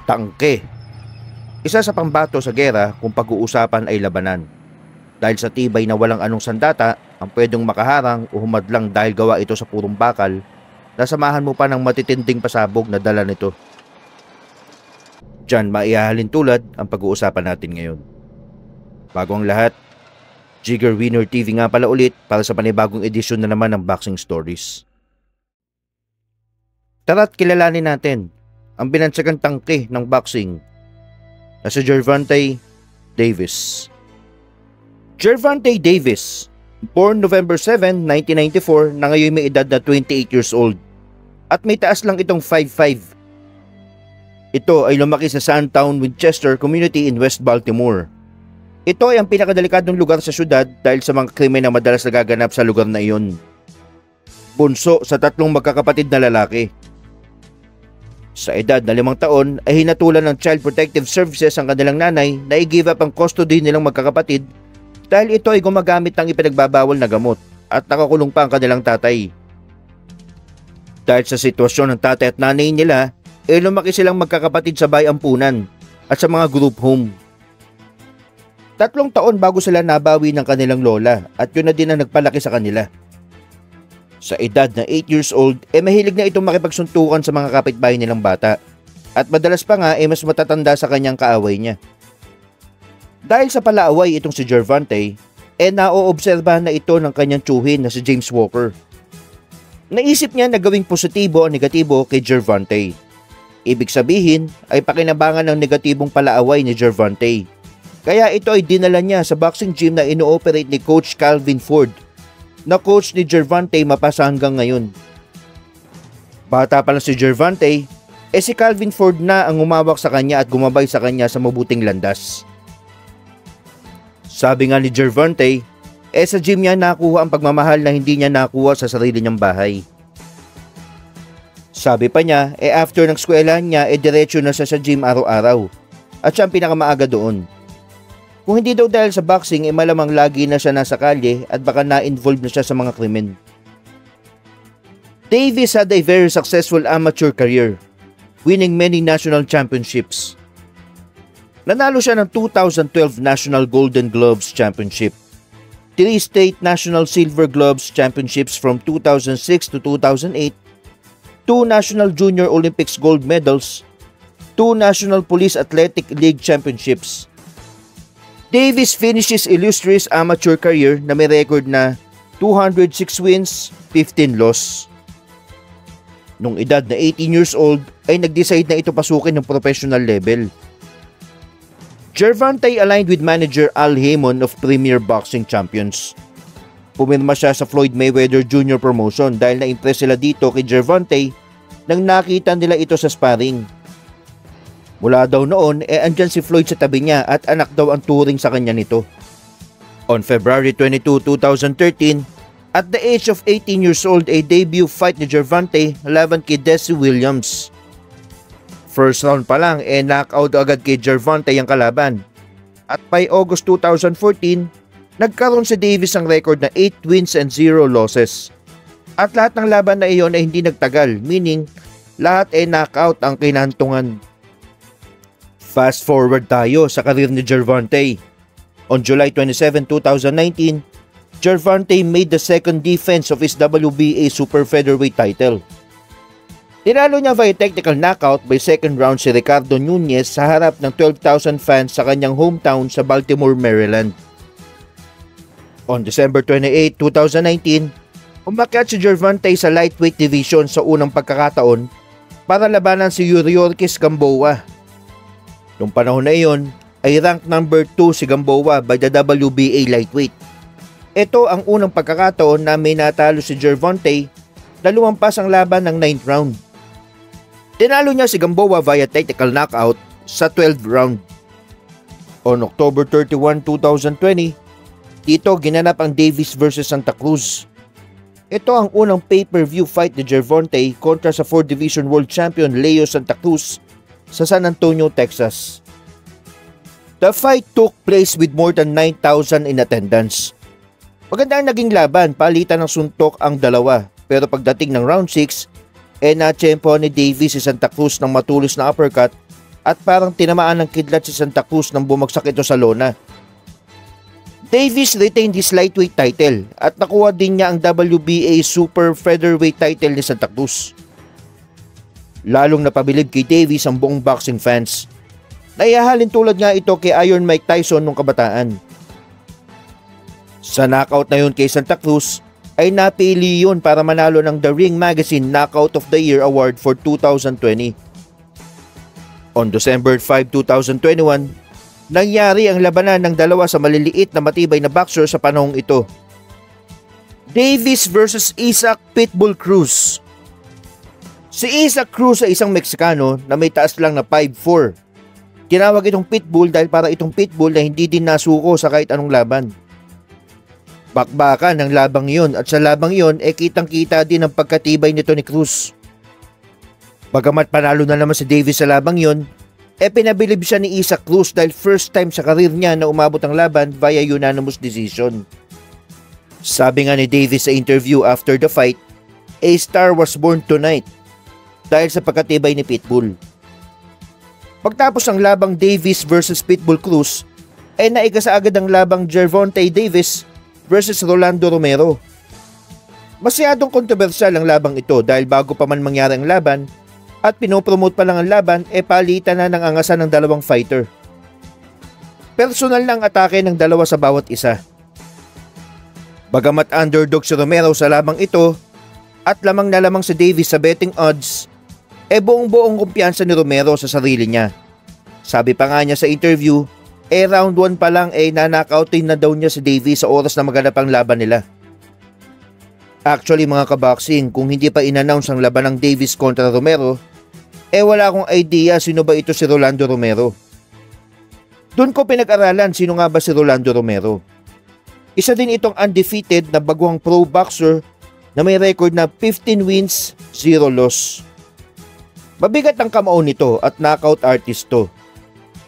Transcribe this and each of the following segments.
Tangke. Isa sa pambato sa gera kung pag-uusapan ay labanan. Dahil sa tibay na walang anong sandata ang pwedeng makaharang o humadlang dahil gawa ito sa purong bakal, nasamahan mo pa ng matitinding pasabog na dala nito. Diyan maihahalin tulad ang pag-uusapan natin ngayon. Bago ang lahat, Jigger Winner TV nga pala ulit para sa panibagong edisyon na naman ng Boxing Stories. Tara't kilalanin natin ang binansagang tangke ng boxing na si Gervonta Davis. Gervonta Davis, born November 7, 1994 na ngayon may edad na 28 years old at may taas lang itong 5'5". Ito ay lumaki sa Sandtown, Winchester Community in West Baltimore. Ito ay ang pinakadelikadong lugar sa syudad dahil sa mga krimen na madalas nagaganap sa lugar na iyon. Bunso sa 3 magkakapatid na lalaki. Sa edad na 5 taon ay hinatulan ng Child Protective Services ang kanilang nanay na i-give up ang custody nilang magkakapatid dahil ito ay gumagamit ng ipinagbabawal na gamot at nakakulong pa ang kanilang tatay. Dahil sa sitwasyon ng tatay at nanay nila, lumaki silang magkakapatid sa bayampunan at sa mga group home. 3 taon bago sila nabawi ng kanilang lola at yun na din ang nagpalaki sa kanila. Sa edad na 8 years old, mahilig na itong makipagsuntukan sa mga kapitbahay nilang bata at madalas pa nga mas matatanda sa kanyang kaaway niya. Dahil sa palaaway itong si Gervonta, naoobserbahan na ito ng kanyang tsuhin na si James Walker. Naisip niya na gawing positibo o negatibo kay Gervonta. Ibig sabihin ay pakinabangan ng negatibong palaaway ni Gervonta. Kaya ito ay dinala niya sa boxing gym na ino-operate ni Coach Calvin Ford, na coach ni Gervonta mapasa hanggang ngayon. Bata pa lang si Gervonta, si Calvin Ford na ang umawak sa kanya at gumabay sa kanya sa mabuting landas. Sabi nga ni Gervonta, sa gym niya nakuha ang pagmamahal na hindi niya nakuha sa sarili niyang bahay. Sabi pa niya, after ng eskwelahan niya, diretso na siya sa gym araw-araw at siya ang pinakamaaga doon. Kung hindi daw dahil sa boxing, malamang lagi na siya nasa kalye at baka na-involve na siya sa mga krimen. Davis had a very successful amateur career, winning many national championships. Nanalo siya ng 2012 National Golden Gloves Championship, 3 State National Silver Gloves Championships from 2006 to 2008, 2 National Junior Olympics gold medals, 2 National Police Athletic League Championships. Davis finished his illustrious amateur career na may record na 206 wins, 15 loss. Nung edad na 18 years old ay nag-decide na ito pasukin ng professional level. Gervonta aligned with manager Al Haymon of Premier Boxing Champions. Pumirma siya sa Floyd Mayweather Jr. promotion dahil na-impress sila dito kay Gervonta nang nakita nila ito sa sparring. Mula daw noon, andyan si Floyd sa tabi niya at anak daw ang turing sa kanya nito. On February 22, 2013, at the age of 18 years old, debut fight ni Gervonta laban kay Desi Williams. First round pa lang, knockout agad kay Gervonta yung kalaban. At by August 2014, nagkaroon si Davis ang record na 8 wins and 0 losses. At lahat ng laban na iyon ay hindi nagtagal, meaning lahat knockout ang kinantungan. Fast forward tayo sa karir ni Gervonta. On July 27, 2019, Gervonta made the second defense of his WBA Super Featherweight title. Tinalo niya via technical knockout by second round si Ricardo Nunez sa harap ng 12,000 fans sa kanyang hometown sa Baltimore, Maryland. On December 28, 2019, umakyat si Gervonta sa lightweight division sa unang pagkakataon para labanan si Yuriorkis Gamboa. Noong panahon na iyon ay rank number 2 si Gamboa by the WBA lightweight. Ito ang unang pagkakataon na may natalo si Gervonta na lumampas ang laban ng 9th round. Tinalo niya si Gamboa via technical knockout sa 12th round. On October 31, 2020, dito ginanap ang Davis vs Santa Cruz. Ito ang unang pay-per-view fight ni Gervonta kontra sa 4th Division World Champion Leo Santa Cruz sa San Antonio, Texas. The fight took place with more than 9,000 in attendance. Maganda ang naging laban, palitan ng suntok ang dalawa, pero pagdating ng round 6, natsyempo ni Davis si Santa Cruz ng matulis na uppercut at parang tinamaan ng kidlat si Santa Cruz nang bumagsak ito sa lona. Davis retained his lightweight title at nakuha din niya ang WBA Super Featherweight title ni Santa Cruz. Lalong napabilib kay Davis ang buong boxing fans. Naihahalin tulad nga ito kay Iron Mike Tyson nung kabataan. Sa knockout na yun kay Santa Cruz ay napili yun para manalo ng The Ring Magazine Knockout of the Year Award for 2020. On December 5, 2021, nangyari ang labanan ng dalawa sa maliliit na matibay na boxer sa panahong ito. Davis versus Isaac Pitbull Cruz. Si Isaac Cruz ay isang Meksikano na may taas lang na 5'4". Tinawag itong Pitbull dahil para itong Pitbull na hindi din nasuko sa kahit anong laban. Bakbakan ng labang iyon at sa labang iyon kitang-kita din ang pagkatibay nito ni Cruz. Bagamat panalo na naman si Davis sa labang iyon, pinabilib siya ni Isaac Cruz dahil first time sa karir niya na umabot ang laban via unanimous decision. Sabi nga ni Davis sa interview after the fight, "A star was born tonight," dahil sa pagkatibay ni Pitbull. Pagtapos ang labang Davis versus Pitbull Cruz, naigasa agad ang labang Gervonta Davis versus Rolando Romero. Masyadong kontrobersyal ang labang ito dahil bago pa man mangyari ang laban at pinopromote pa lang ang laban, palitan na ng angasan ng dalawang fighter. Personal na ang atake ng dalawa sa bawat isa. Bagamat underdog si Romero sa labang ito at lamang na lamang si Davis sa betting odds, buong-buong kumpiyansa ni Romero sa sarili niya. Sabi pa nga niya sa interview, round 1 pa lang na-knockoutin na daw niya si Davis sa oras na maganap ang laban nila. Actually mga kaboxing, kung hindi pa in-announce ang laban ng Davis kontra Romero, wala akong idea sino ba ito si Rolando Romero. Doon ko pinag-aralan sino nga ba si Rolando Romero. Isa din itong undefeated na baguhang pro boxer na may record na 15 wins, 0 loss. Mabigat ang kamao nito at knockout artist to.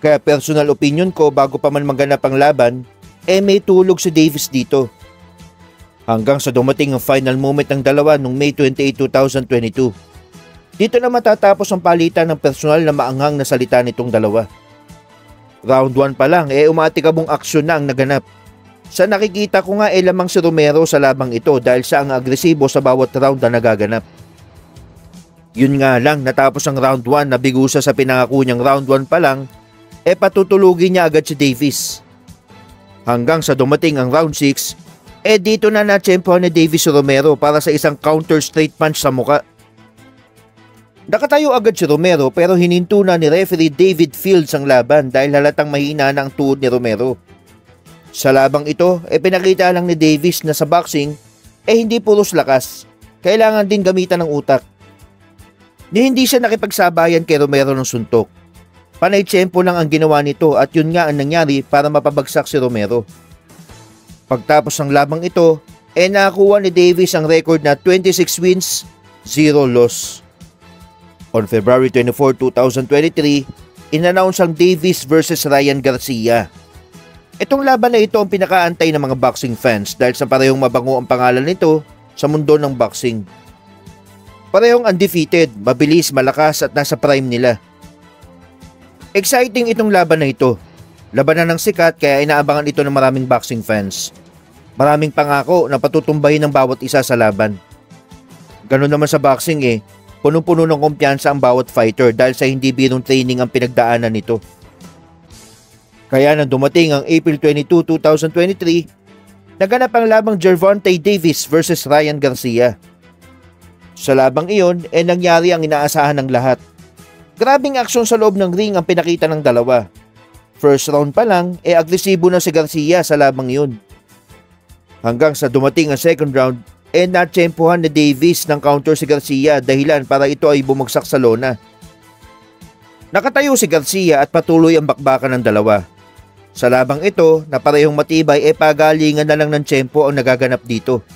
Kaya personal opinion ko bago pa man maganap ang laban, may tulog si Davis dito. Hanggang sa dumating ang final moment ng dalawa noong May 28, 2022. Dito na matatapos ang palitan ng personal na maanghang na salita nitong dalawa. Round 1 pa lang, umatikabong aksyon na ang naganap. Sa nakikita ko nga lamang si Romero sa labang ito dahil siya ang agresibo sa bawat round na nagaganap. Yun nga lang, natapos ang round 1 na bigusa sa pinangako niyang round 1 pa lang, patutulugin niya agad si Davis. Hanggang sa dumating ang round 6, dito na na-tsempohan ni Davis si Romero para sa isang counter straight punch sa muka. Nakatayo agad si Romero pero hininto na ni referee David Fields ang laban dahil halatang mahina na ang tuhod ni Romero. Sa labang ito, pinakita lang ni Davis na sa boxing, hindi puros lakas. Kailangan din gamitan ng utak. Hindi siya nakipagsabayan kay Romero ng suntok. Panay tsempo lang ang ginawa nito at yun nga ang nangyari para mapabagsak si Romero. Pagtapos ng labang ito, nakakuha ni Davis ang record na 26 wins, 0 loss. On February 24, 2023, in-announce ang Davis versus Ryan Garcia. Itong laban na ito ang pinakaantay ng mga boxing fans dahil sa parehong mabango ang pangalan nito sa mundo ng boxing. Parehong undefeated, mabilis, malakas at nasa prime nila. Exciting itong laban na ito. Labanan ng sikat kaya inaabangan ito ng maraming boxing fans. Maraming pangako na patutumbahin ng bawat isa sa laban. Ganun naman sa boxing punong-puno ng kumpiyansa ang bawat fighter dahil sa hindi birong training ang pinagdaanan nito. Kaya nang dumating ang April 22, 2023, naganap ang labang Gervonta Davis versus Ryan Garcia. Sa labang iyon, nangyari ang inaasahan ng lahat. Grabing aksyon sa loob ng ring ang pinakita ng dalawa. First round pa lang, agresibo na si Garcia sa labang iyon. Hanggang sa dumating ang second round, natsempohan ni Davis ng counter si Garcia dahilan para ito ay bumagsak sa lona. Nakatayo si Garcia at patuloy ang bakbakan ng dalawa. Sa labang ito, na parehong matibay, pagalingan na lang ng tsempo ang nagaganap dito.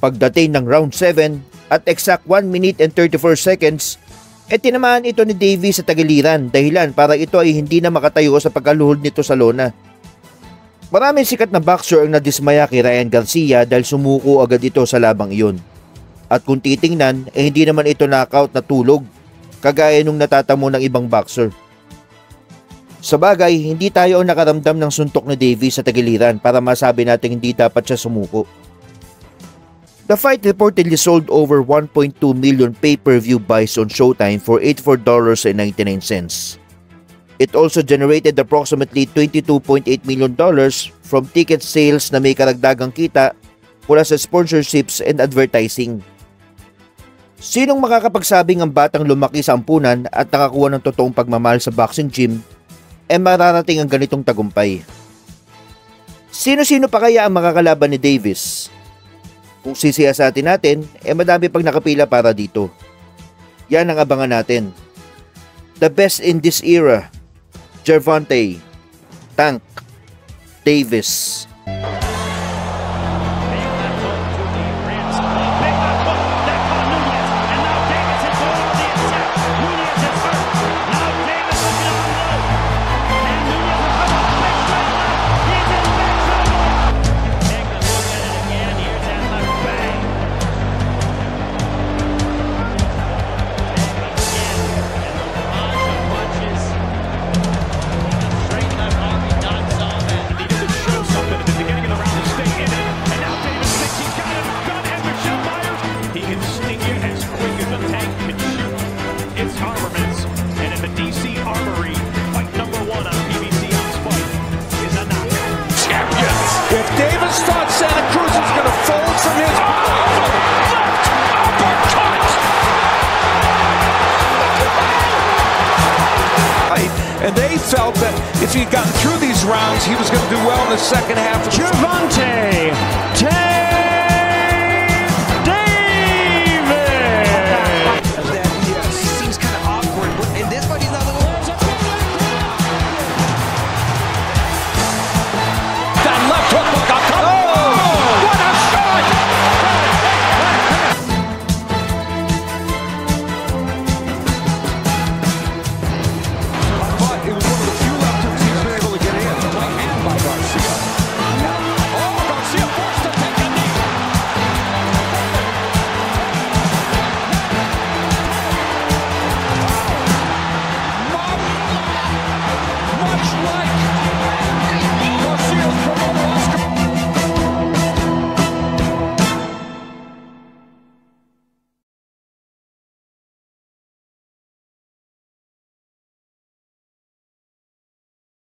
Pagdating ng round 7 at exact 1 minute and 34 seconds, tinamaan ito ni Davis sa tagiliran dahilan para ito ay hindi na makatayo sa pagkaluhod nito sa lona. Maraming sikat na boxer ang nadismaya kay Ryan Garcia dahil sumuko agad ito sa labang iyon. At kung titingnan, hindi naman ito knockout na tulog, kagaya nung natatamo ng ibang boxer. Sa bagay, hindi tayo ang nakaramdam ng suntok ni Davis sa tagiliran para masabi natin hindi dapat siya sumuko. The fight reportedly sold over 1.2 million pay-per-view buys on Showtime for $84.99. It also generated approximately $22.8 million from ticket sales na may karagdagang kita mula sa sponsorships and advertising. Sinong makakapagsabing ang batang lumaki sa ampunan at nakakuha ng totoong pagmamahal sa boxing gym mararating ang ganitong tagumpay? Sino-sino pa kaya ang makakalaban ni Davis? Kung sisiyasatin natin, madami pang nakapila para dito. Yan ang abangan natin. The best in this era, Gervonta Tank Davis. And they felt that if he had gotten through these rounds, he was going to do well in the second half. Gervonta